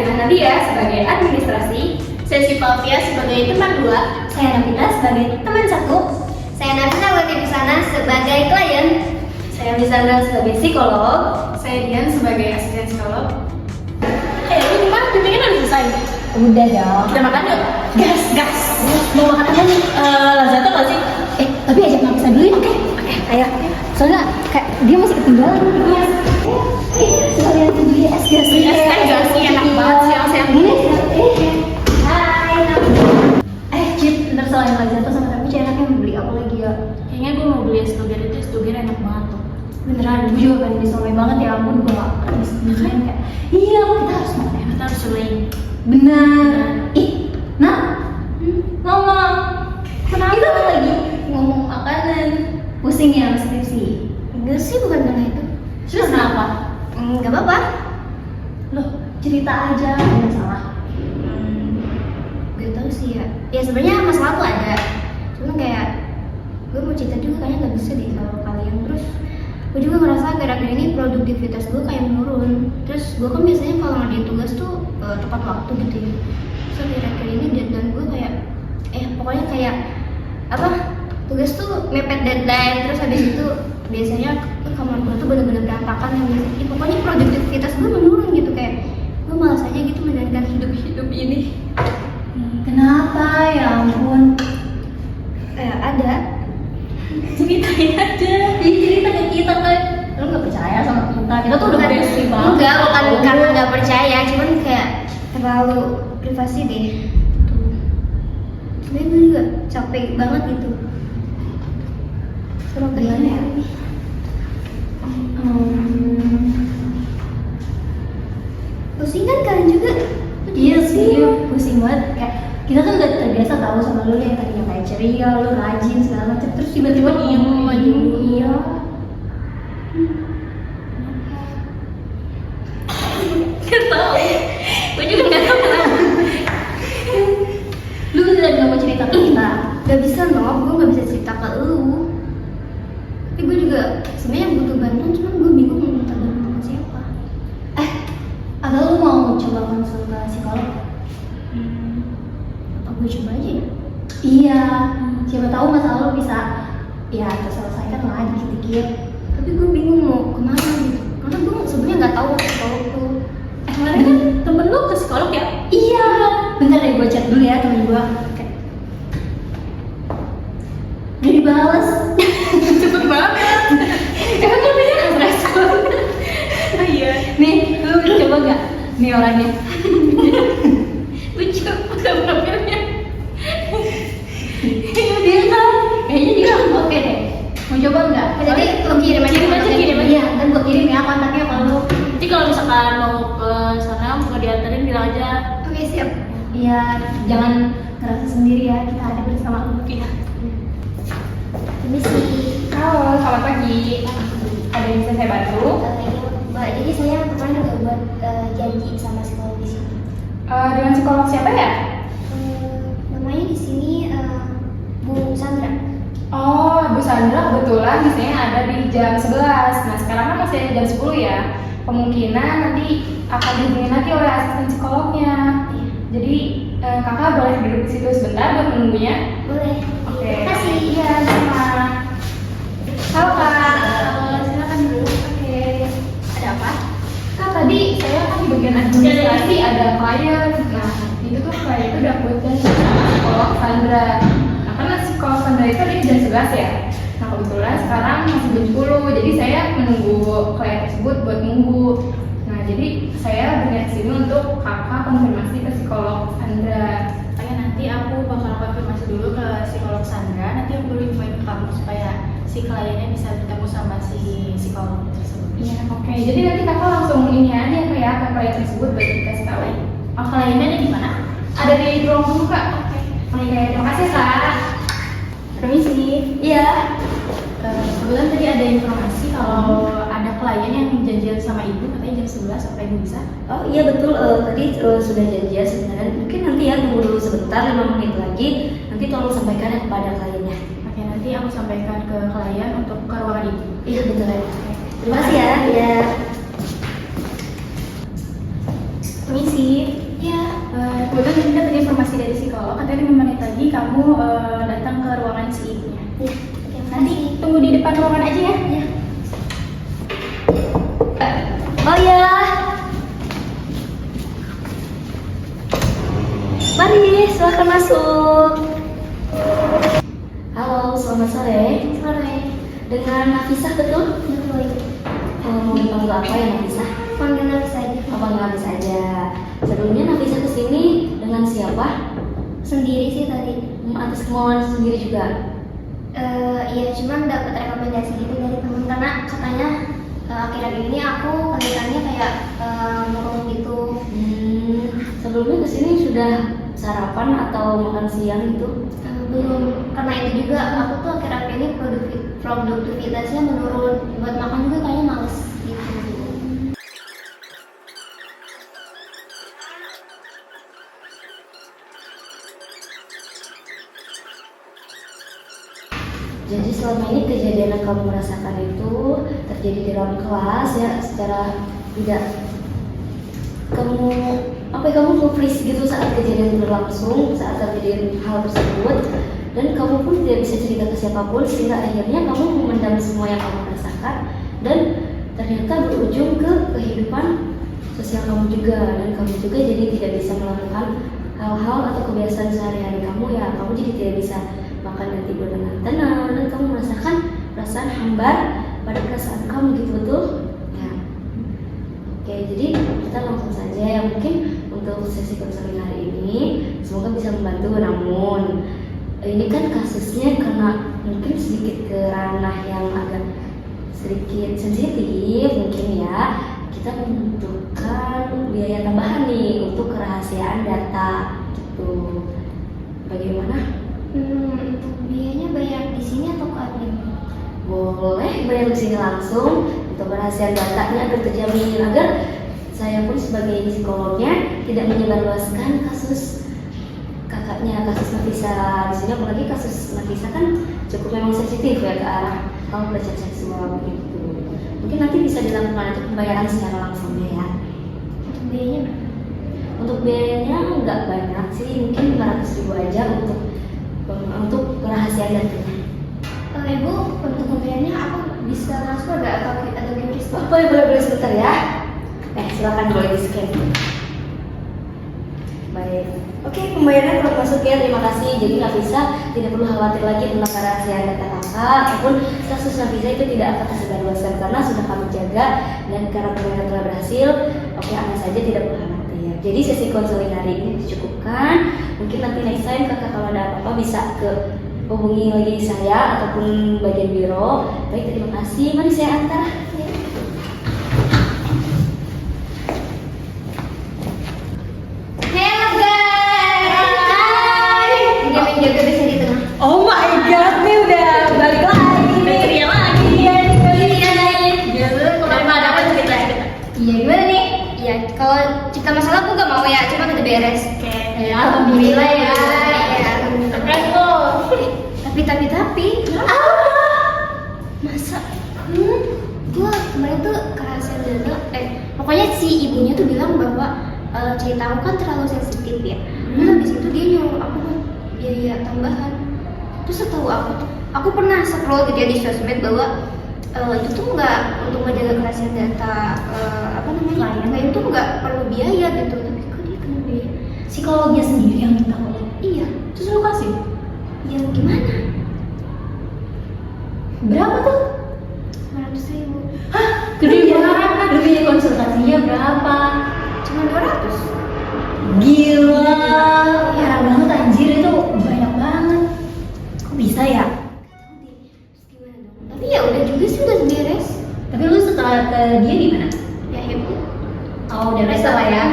dengan Nadia sebagai administrasi, Saya Sifalvia sebagai teman 2. Saya Nabila sebagai teman 1. Saya Nafisa Wati Busana sebagai klien. Saya Lisandra sebagai psikolog. Saya Dian sebagai asisten psikolog. Ini gimana? Bimbingan udah selesai. Udah dong. Kita makan yuk. Gas. Mau makan apa nih? Lazada nggak sih? Tapi ajak Nafisa dulu ya. Oke. Ayo. Soalnya kayak dia masih ketinggalan. Sekalian beli es gas. Es gas sih enak banget siang-siang. Hai. Cip, ntar selain Lazada sama Tapi enaknya beli apa lagi ya? Kayaknya gue mau beli es doger itu, es doger enak banget tuh. Beneran, gue juga pengen disomai banget ya ampun, gue gak habis beneran kayak iya, kita harus makan. Kita harus cobain. Bener. Nah, ngomong. Kenapa? Kita apa lagi ngomong makanan. Pusing ya skripsi. Enggak sih, bukan karena itu. Terus kenapa? Enggak apa-apa. Loh, cerita aja, nggak salah. Gak tau sih ya. Ya sebenarnya masalah tuh ada. Cuman kayak gue mau cerita juga kayaknya nggak bisa deh kalau kalian. Terus gue juga ngerasa akhir-akhir ini produktivitas gue kayak menurun. Terus gue kan biasanya kalau ngerjain tugas tuh tepat waktu gitu ya. Terus akhir-akhir ini deadline gue kayak pokoknya kayak apa, tugas tuh mepet deadline. Terus habis itu biasanya kamar gue tuh bener-bener berantakan yang biasanya pokoknya produktivitas gue menurun gitu. Kayak gue malas aja gitu menjalankan hidup ini. Kenapa ya ampun? Ada Ceritain aja. Cerita ke kita kan. Lu nggak percaya sama kita tuh udah besti banget. Enggak, bukan karena nggak percaya, cuman kayak terlalu privasi deh. Sebenarnya gue juga capek banget gitu. Suruh gimana ya? Pusing kan kalian juga? Iya sih, pusing banget. Kayak kita kan udah terbiasa tahu sama lu yang tadinya kayak ceria, lu rajin segala macam, terus tiba-tiba diem aja. Iya. Gak tau. Gue juga gak tau kenapa. Lu udah nggak mau cerita ke kita? Gak bisa loh, gue gak bisa cerita ke lu. Tapi gue juga sebenarnya butuh bantuan, cuman gue bingung mau minta bantuan sama siapa. Atau lu mau coba konsul ke psikolog? Atau gue coba aja ya? Iya. Siapa tahu masalah lu bisa ya terselesaikan lah dikit-dikit. Tapi gue bingung mau kemana gitu. Karena gue sebenarnya nggak tahu psikolog tuh. Kemarin kan temen lu ke psikolog ya? Iya. Bentar deh, gue chat dulu ya temen gue. Oke. Udah dibales. Cepet banget. Emang lu punya respon? Oh iya. Nih, lu coba gak? Nih orangnya. Lucu profilnya. Iya kan? Kayaknya dia oke deh. Mau coba nggak? Jadi lo kirim aja kontaknya. kirim aja. Iya, dan gue kirim ya kontaknya kalau. Nanti kalau misalkan mau ke sana mau dianterin bilang aja. Oke, siap. Iya, jangan ngerasa sendiri ya. Kita ada bersama lu. Iya. Permisi. Halo, selamat pagi. Ada yang bisa saya bantu? Mbak, jadi saya kemarin udah buat janji sama psikolog di sini. Dengan psikolog siapa ya? Namanya di sini Bu Sandra. Oh, Bu Sandra kebetulan biasanya ada di jam 11. Nah, sekarang kan masih ada jam 10 ya. Kemungkinan nanti akan dihubungin lagi oleh asisten psikolognya. Jadi, kakak boleh duduk di situ sebentar buat menunggunya? Boleh. Oke. Terima kasih. Iya, sama. Halo, Kak. Silakan dulu. Oke. Ada apa? Kak, tadi saya kan di bagian administrasi ada klien. Nah, itu tuh klien itu udah punya psikolog Sandra. Nah, karena psikolog Sandra itu ada di jam 11 ya. Nah, kebetulan sekarang masih jam 10, jadi saya menunggu klien tersebut buat nunggu. Nah, jadi saya berniat sini untuk kakak konfirmasi ke psikolog Sandra. Makanya nanti aku bakal konfirmasi dulu ke psikolog Sandra. Nanti aku baru infoin ke kamu supaya si kliennya bisa ketemu sama si psikolog tersebut. Iya, oke. Jadi nanti kakak langsung ini aja kayak ke klien tersebut buat dikasih tahu. Oh, kliennya ada di mana? Ada di ruang tunggu, Kak. Oke, terima kasih, Kak. Permisi. Iya. Kebetulan tadi ada informasi kalau ada klien yang janjian sama ibu katanya jam 11, apa ibu bisa? Oh iya betul, tadi sudah janjian sebenarnya. Mungkin nanti ya tunggu dulu sebentar 5 menit lagi. Nanti tolong sampaikan kepada kliennya. Oke, nanti aku sampaikan ke klien untuk ke ruangan ibu. Iya betul ya. Terima kasih ya. Iya. Permisi. jadi psikolog, nanti 5 menit lagi kamu datang ke ruangan si ibunya. Iya. Oke, Nanti tunggu di depan ruangan aja ya. Iya. Oh ya. Mari, silakan masuk. Halo, selamat sore. Sore. Dengan Nafisah betul? Betul. Mau dipanggil apa ya Nafisah? Panggil saja. Apa Nafisah aja? Sebelumnya Nafisah kesini dengan siapa? Sendiri sih tadi. Atas kemauan sendiri juga? Iya, cuman dapat rekomendasi gitu dari temen karena katanya akhir-akhir ini aku kelihatannya kayak ngomong gitu. Sebelumnya kesini sudah sarapan atau makan siang gitu? Belum, karena itu juga aku tuh akhir-akhir ini produktivitasnya menurun. Buat makan juga kayaknya males gitu. Jadi selama ini kejadian yang kamu merasakan itu terjadi di dalam kelas ya, secara tidak kamu freeze gitu saat kejadian berlangsung, saat terjadi hal tersebut, dan kamu pun tidak bisa cerita ke siapapun sehingga akhirnya kamu memendam semua yang kamu rasakan dan ternyata berujung ke kehidupan sosial kamu juga, dan kamu juga jadi tidak bisa melakukan hal-hal atau kebiasaan sehari-hari kamu ya, kamu jadi tidak bisa makan dan tidur dengan tenang, dan kamu merasakan perasaan hambar pada perasaan kamu gitu, betul? Ya. Oke, jadi kita langsung saja ya, mungkin untuk sesi konseling hari ini semoga bisa membantu. Namun ini kan kasusnya karena mungkin sedikit ke ranah yang agak sedikit sensitif mungkin ya, kita membutuhkan biaya tambahan nih untuk kerahasiaan data gitu. Bagaimana? Untuk biayanya bayar di sini atau ke admin? Boleh bayar di sini langsung untuk kerahasiaan datanya agar terjamin, agar saya pun sebagai psikolognya tidak menyebarluaskan kasus kakaknya, kasus Nafisah di sini, apalagi kasus Nafisah kan cukup memang sensitif ya ke arah kamu pelecehan seksual begitu. Mungkin nanti bisa dilakukan untuk pembayaran secara langsung ya. Untuk biayanya berapa? Untuk biayanya nggak banyak sih, mungkin 500.000 aja untuk kerahasiaan datanya. Ibu, untuk pembayarannya aku bisa transfer nggak atau gratis? Boleh sebentar ya. Silakan boleh di scan. Baik. Oke, pembayaran telah masuk ya, terima kasih. Jadi Nafisah tidak perlu khawatir lagi tentang kerahasiaan data kakak ataupun kasus Nafisah itu tidak akan tersebarluaskan karena sudah kami jaga, dan karena pembayaran telah berhasil. Oke, aman saja, tidak perlu khawatir. Jadi sesi konseling hari ini dicukupkan. Mungkin nanti next time kakak kalau ada apa-apa bisa hubungi lagi saya ataupun bagian biro. Baik, terima kasih. Mari saya antar. Jaga bisa di tengah. Oh my god, nih udah balik lagi nih. Ceria lagi. Iya, daripada apa cerita? Iya, gimana nih? Iya, kalau cerita masalah aku gak mau ya, cuma udah beres. Ya, alhamdulillah ya. Iya, alhamdulillah. Keren loh. Tapi. Masa? Gua kemarin tuh kerahasiaan data. Pokoknya si ibunya tuh bilang bahwa cerita aku kan terlalu sensitif ya. Nah, habis itu dia nyuruh aku biaya tambahan. Terus setahu aku pernah scroll gitu ya di sosmed bahwa itu tuh nggak, untuk menjaga kerahasiaan data klien tuh nggak perlu biaya gitu. Tapi kok dia kena biaya? Psikolognya sendiri yang minta kamu. Iya. Terus lu kasih? Ya gimana? Berapa tuh? 500.000. Hah? Gede banget. Lu biaya konsultasinya berapa? Cuma 200. Gila. Parah banget anjir, itu banyak banget. Kok bisa ya? Terus gimana dong? Tapi ya udah juga sih, udah beres. Tapi lu setelah ke dia di mana? Ya ibu. Oh, udah biasa lah ya.